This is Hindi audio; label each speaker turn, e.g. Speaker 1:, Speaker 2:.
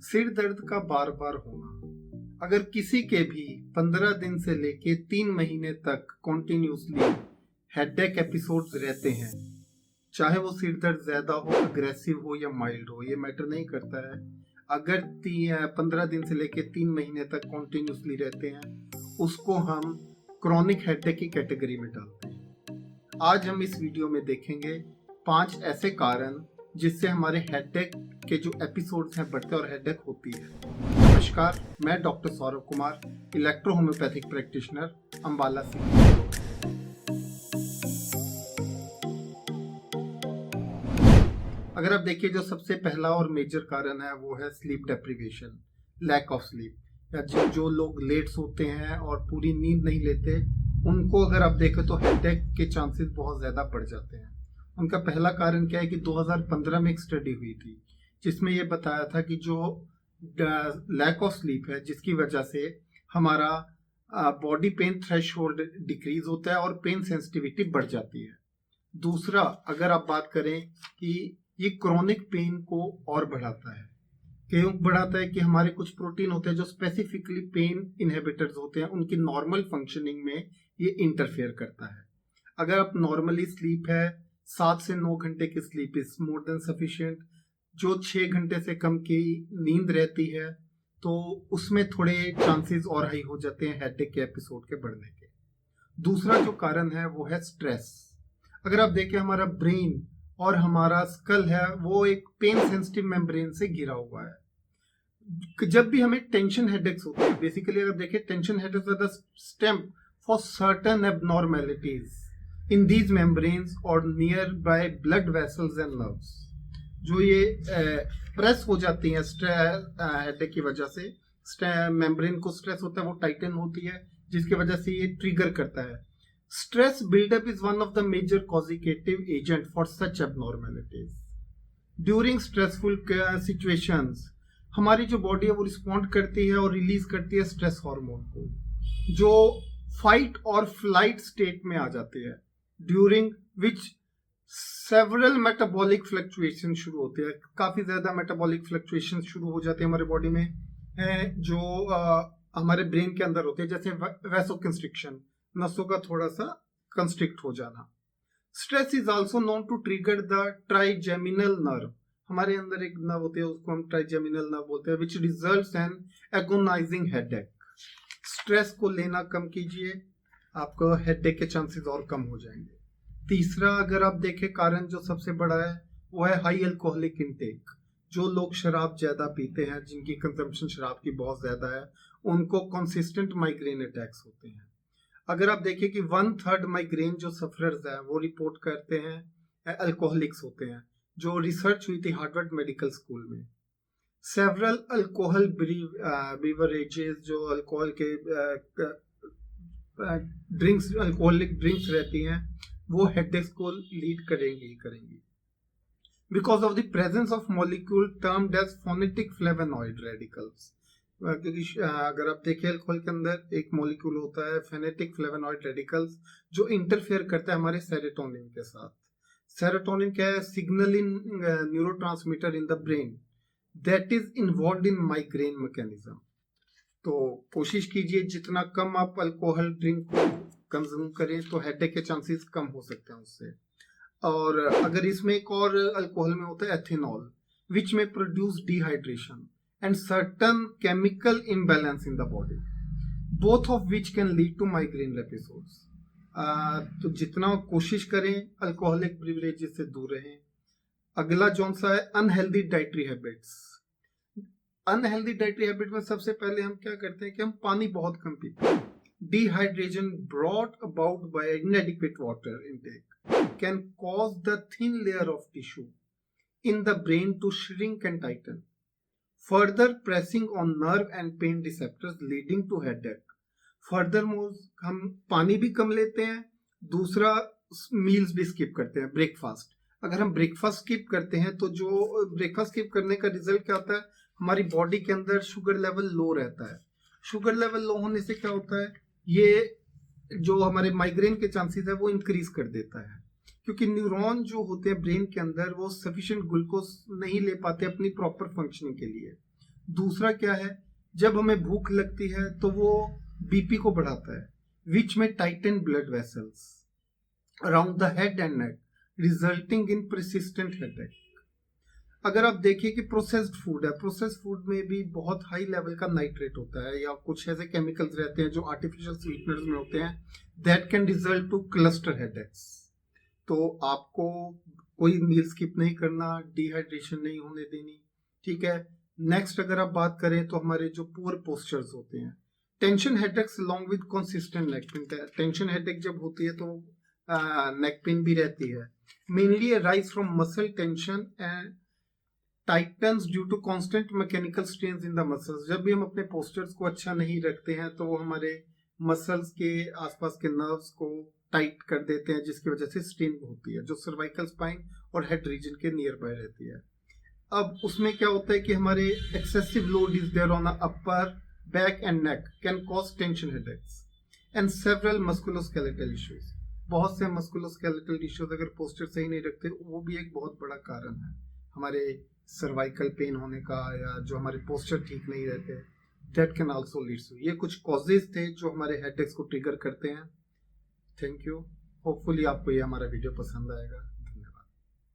Speaker 1: सिर दर्द का बार बार होना। अगर किसी के भी 15 दिन से लेके 3 महीने तक कॉन्टिन्यूसली हेडेक एपिसोड्स रहते हैं, चाहे वो सिर दर्द ज्यादा हो, अग्रेसिव हो या माइल्ड हो, ये मैटर नहीं करता है। अगर 15 दिन से लेके 3 महीने तक कॉन्टिन्यूसली रहते हैं, उसको हम क्रॉनिक हेडेक की कैटेगरी में डालते हैं। आज हम इस वीडियो में देखेंगे 5 ऐसे कारण जिससे हमारे हेडेक के जो एपिसोड्स हैं बढ़ते और हेडेक होती है। नमस्कार, मैं doctor Saurabh Kumar, electro homeopathic practitioner, Ambala से। अगर आप देखिए, जो सबसे पहला और मेजर कारण है वो है sleep deprivation, lack of sleep. या जो लोग लेट सोते हैं और पूरी नींद नहीं लेते, उनको अगर आप देखें तो हेडेक के चांसेस बहुत ज़्यादा बढ़ जाते हैं। उनका पहला कारण क्या है कि 2015 में एक स्टडी हुई थी जिसमें ये बताया था कि जो लैक ऑफ स्लीप है, जिसकी वजह से हमारा बॉडी पेन थ्रेशहोल्ड डिक्रीज होता है और पेन सेंसिटिविटी बढ़ जाती है। दूसरा, अगर आप बात करें कि ये क्रॉनिक पेन को और बढ़ाता है। क्यों बढ़ाता है? कि हमारे कुछ प्रोटीन होते हैं जो स्पेसिफिकली पेन इनहिबिटर्स होते हैं, उनकी नॉर्मल फंक्शनिंग में ये इंटरफेयर करता है। अगर आप नॉर्मली स्लीप है 7 से 9 घंटे की sleep is more than sufficient. जो 6 घंटे से कम की नींद रहती है तो उसमें थोड़े चांसेस और हाई हो जाते हैं हेडेक के एपिसोड के बढ़ने के। दूसरा जो कारण है वो है स्ट्रेस। अगर आप देखें, हमारा ब्रेन और हमारा स्कल है वो एक पेन सेंसिटिव मेम्ब्रेन से घिरा हुआ है। जब भी हमें टेंशन हेडेक्स होते हैं, बेसिकली अगर देखें, tension headaches are the stem for certain abnormalities in these membranes or nearby blood vessels and nerves, जो ये प्रेस हो जाती हैं हेडेक की वजह से। मेम्ब्रेन को स्ट्रेस होता है, वो टाइटन होती है, जिसकी वजह से ये ट्रिगर करता है। Stress buildup is one of the major causative agent for such abnormalities. During stressful situations हमारी जो बॉडी है वो रिस्पॉन्ड करती है और रिलीज करती है स्ट्रेस हार्मोन को, जो फाइट और फ्लाइट स्टेट में आ जाती है, during which several metabolic fluctuation शुरू होते हैं। काफी ज्यादा मेटाबॉलिक फ्लक्चुएशन शुरू हो जाते हैं हमारे बॉडी में, जो हमारे ब्रेन के अंदर होते हैं, जैसे वैसोकंस्ट्रिक्शन, नसों का थोड़ा सा कंस्ट्रिक्ट हो जाना। Stress is also known to trigger the trigeminal nerve. हमारे अंदर एक नर्व होते हैं, उसको हम ट्राइजेमिनल नर्व बोलते हैं, which results in agonising headache. Stress को लेना कम कीजिए, आपको हेडेक के चांसेस और कम हो जाएंगे। तीसरा, अगर आप देखें, कारण जो सबसे बड़ा है वो है हाई अल्कोहलिक इनटेक। जो लोग शराब ज्यादा पीते हैं, जिनकी कंजम्पशन शराब की बहुत ज्यादा है, उनको कंसिस्टेंट माइग्रेन अटैक्स होते हैं। अगर आप देखें कि 1/3 माइग्रेन जो सफरर्स हैं वो रिपोर्ट करते हैं अल्कोहलिक्स होते हैं, जो रिसर्च हुई थी हार्वर्ड मेडिकल स्कूल में। सेवरल अल्कोहल बीवरेजेस, जो अल्कोहल के ड्रिंक्स, अल्कोहलिक ड्रिंक्स रहती हैं, वो हेडेक्स को लीड करेंगी because of the presence of molecule termed as phonetic flavonoid radicals. क्योंकि अगर आप देखें, अल्कोहल के अंदर एक मॉलिक्यूल होता है फेनेटिक फ्लेवोनॉइड रेडिकल्स, जो इंटरफेयर करता है हमारे सेरोटोनिन के साथ। सेरोटोनिन क्या है? Signalling neurotransmitter in the brain that is involved in migraine mechanism. तो कोशिश कीजिए जितना कम आप अल्कोहल ड्रिंक को कंज्यूम करें तो हेडेक के चांसेस कम हो सकते हैं उससे। और अगर इसमें एक और अल्कोहल में होता है ethanol, which may produce dehydration and certain chemical imbalance in the body, both of which can lead to migraine episodes. तो जितना कोशिश करें अल्कोहलिक बेवरेजेस से दूर रहें। अगला जौन सा है unhealthy dietary habits. Unhealthy dietary habit में सबसे पहले हम क्या करते हैं कि हम पानी बहुत कम पीते हैं। Dehydration brought about by inadequate water intake can cause the thin layer of tissue in the brain to shrink and tighten, further pressing on nerve and pain receptors leading to headache. Furthermore हम पानी भी कम लेते हैं। दूसरा, मील्स भी स्किप करते हैं, ब्रेकफास्ट। अगर हम ब्रेकफास्ट स्किप करते हैं तो जो ब्रेकफास्ट स्किप करने का रिजल्ट क्या होता है? हमारी बॉडी के अंदर शुगर लेवल लो रहता है। शुगर लेवल लो होने से क्या होता है? ये जो हमारे माइग्रेन के चांसेस है वो इंक्रीज कर देता है, क्योंकि न्यूरॉन जो होते हैं ब्रेन के अंदर वो सफिशिएंट ग्लूकोज नहीं ले पाते अपनी प्रॉपर फंक्शनिंग के लिए। दूसरा क्या है, जब हमें भूख लगती है तो वो बीपी को बढ़ाता है, विच में Titan blood vessels around the head and neck resulting in persistent headache. अगर आप देखिए कि प्रोसेस्ड फूड है, प्रोसेस्ड फूड में भी बहुत हाई लेवल का नाइट्रेट होता है या कुछ ऐसे केमिकल्स रहते हैं जो आर्टिफिशियल स्वीटनर्स में होते हैं, that can result two cluster headaches. तो आपको कोई मील स्किप नहीं करना, डिहाइड्रेशन नहीं होने देनी, ठीक है। नेक्स्ट अगर आप बात करें तो हमारे जो पुअर पोस्चर्स होते हैं, tension headaches along with consistent neck pain. Tension headache जब होती है तो नेक पेन भी रहती है, mainly arise from muscle tension and tightness due to constant mechanical strains in the muscles. जब भी हम अपने पोस्चर्स को अच्छा नहीं रखते हैं तो वो हमारे मसल्स के आसपास के नर्व्स को टाइट कर देते हैं, जिसकी वजह से स्ट्रेन होती है जो सर्वाइकल स्पाइन और हेड रीजन के नियर बाय रहती है। अब उसमें क्या होता है कि हमारे excessive load is there on upper back and neck can cause tension headaches and several musculoskeletal issues. बहुत से मस्कुलोस्केलेटल इश्यूज अगर पोस्चर सही नहीं रखते वो भी एक बहुत बड़ा कारण है हमारे सर्वाइकल पेन होने का, या जो हमारे पोस्चर ठीक नहीं रहते, that can also leads to. ये कुछ कॉजेज थे जो हमारे हेडेक्स को ट्रिगर करते हैं। Thank you. होपफुली आपको ये हमारा वीडियो पसंद आएगा।